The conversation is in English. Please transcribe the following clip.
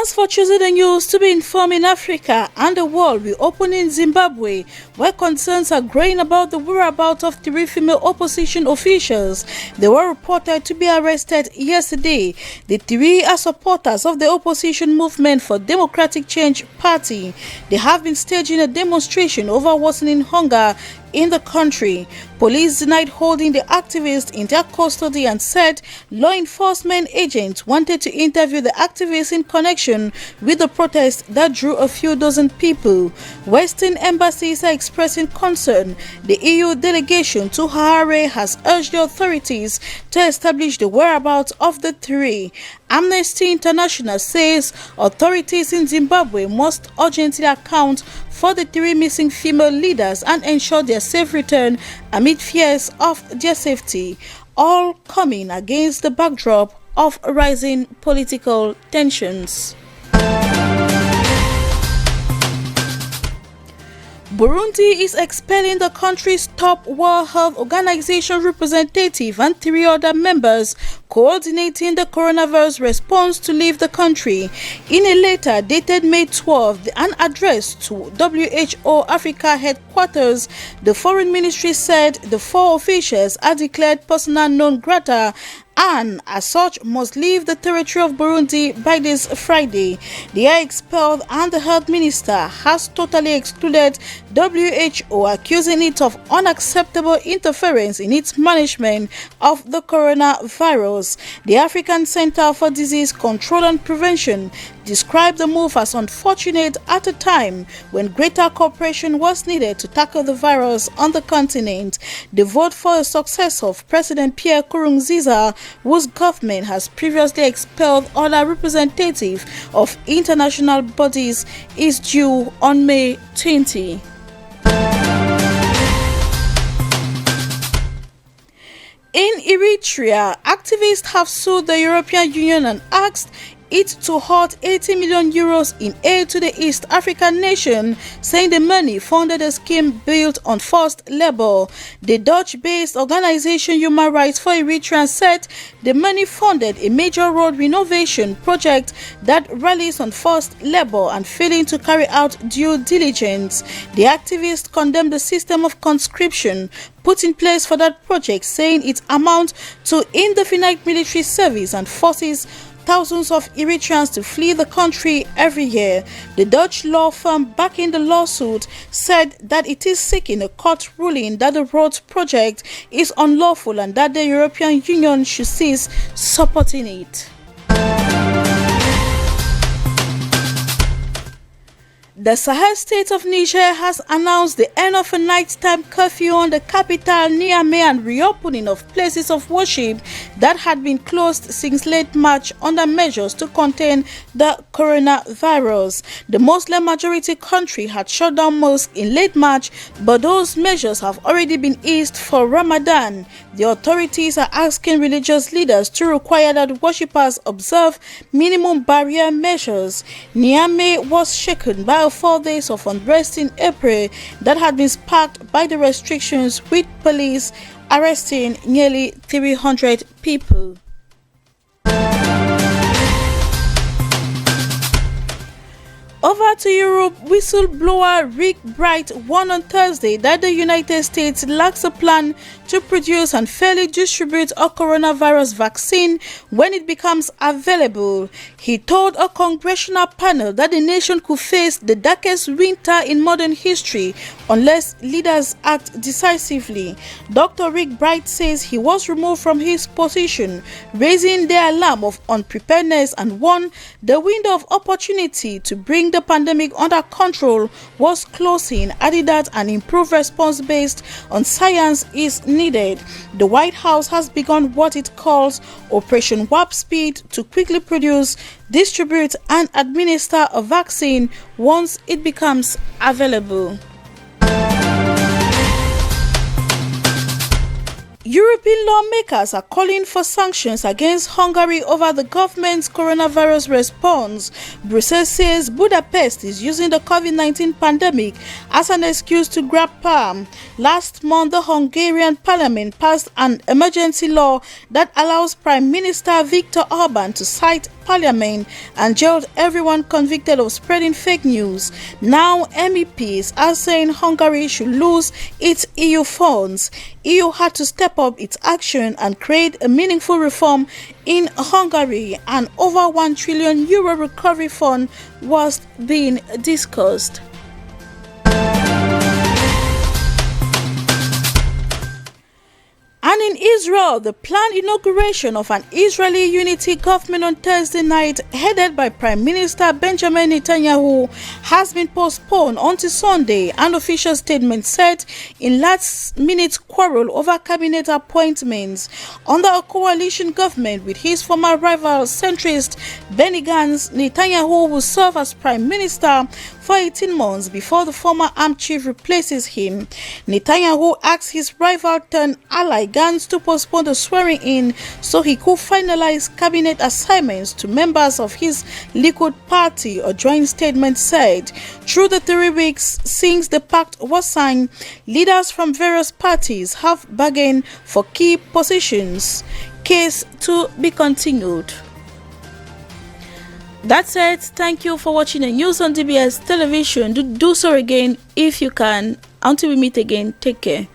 Channels for choosing the news to be informed in Africa and the world will open in Zimbabwe, where concerns are growing about the whereabouts of three female opposition officials. They were reported to be arrested yesterday. The three are supporters of the opposition movement for Democratic Change Party. They have been staging a demonstration over worsening hunger in the country. Police denied holding the activists in their custody and said law enforcement agents wanted to interview the activists in connection with the protest that drew a few dozen people. Western embassies are expressing concern. The EU delegation to Harare has urged the authorities to establish the whereabouts of the three. Amnesty International says authorities in Zimbabwe must urgently account for the three missing female leaders and ensure their safe return amid fears of their safety, all coming against the backdrop of rising political tensions. Burundi is expelling the country's top World Health Organization representative and three other members coordinating the coronavirus response to leave the country. In a letter dated May 12 and addressed to WHO Africa headquarters, the Foreign Ministry said the four officials are declared persona non grata and, as such, must leave the territory of Burundi by this Friday. They are expelled and the health minister has totally excluded WHO, accusing it of unacceptable interference in its management of the coronavirus. The African Center for Disease Control and Prevention described the move as unfortunate at a time when greater cooperation was needed to tackle the virus on the continent. The vote for a successor of President Pierre Nkurunziza, whose government has previously expelled other representatives of international bodies, is due on May 20. In Eritrea, activists have sued the European Union and asked it to halt 80 million euros in aid to the East African nation, saying the money funded a scheme built on forced labor. The Dutch-based organization Human Rights for Eritrea said the money funded a major road renovation project that relies on forced labor and failing to carry out due diligence. The activists condemned the system of conscription put in place for that project, saying it amounts to indefinite military service and forces thousands of Eritreans to flee the country every year. The Dutch law firm backing the lawsuit said that it is seeking a court ruling that the road project is unlawful and that the European Union should cease supporting it. The Sahel state of Niger has announced the end of a nighttime curfew on the capital Niamey and reopening of places of worship that had been closed since late March under measures to contain the coronavirus. The Muslim majority country had shut down mosques in late March, but those measures have already been eased for Ramadan. The authorities are asking religious leaders to require that worshippers observe minimum barrier measures. Niamey was shaken by 4 days of unrest in April that had been sparked by the restrictions, with police arresting nearly 300 people. Over to Europe, whistleblower Rick Bright warned on Thursday that the United States lacks a plan to produce and fairly distribute a coronavirus vaccine when it becomes available. He told a congressional panel that the nation could face the darkest winter in modern history unless leaders act decisively. Dr. Rick Bright says he was removed from his position, raising the alarm of unpreparedness, and warned the window of opportunity to bring the pandemic under control was closing, adding that an improved response based on science is needed. The White House has begun what it calls Operation Warp Speed to quickly produce, distribute, and administer a vaccine once it becomes available. European lawmakers are calling for sanctions against Hungary over the government's coronavirus response. Brussels says Budapest is using the COVID-19 pandemic as an excuse to grab power. Last month, the Hungarian parliament passed an emergency law that allows Prime Minister Viktor Orban to cite parliament and jailed everyone convicted of spreading fake news. Now MEPs are saying Hungary should lose its EU funds. EU had to step up its action and create a meaningful reform in Hungary. An over €1 trillion recovery fund was being discussed. And in Israel, the planned inauguration of an Israeli unity government on Thursday night, headed by Prime Minister Benjamin Netanyahu, has been postponed until Sunday, an official statement said, in last-minute quarrel over cabinet appointments. Under a coalition government with his former rival centrist Benny Gantz, Netanyahu will serve as Prime Minister for 18 months before the former armed chief replaces him. Netanyahu asked his rival turned ally Gantz to postpone the swearing-in so he could finalize cabinet assignments to members of his Likud party, a joint statement said. Through the 3 weeks since the pact was signed, leaders from various parties have bargained for key positions. Case to be continued. That's it. Thank you for watching the news on DBS television. Do so again if you can. Until we meet again, take care.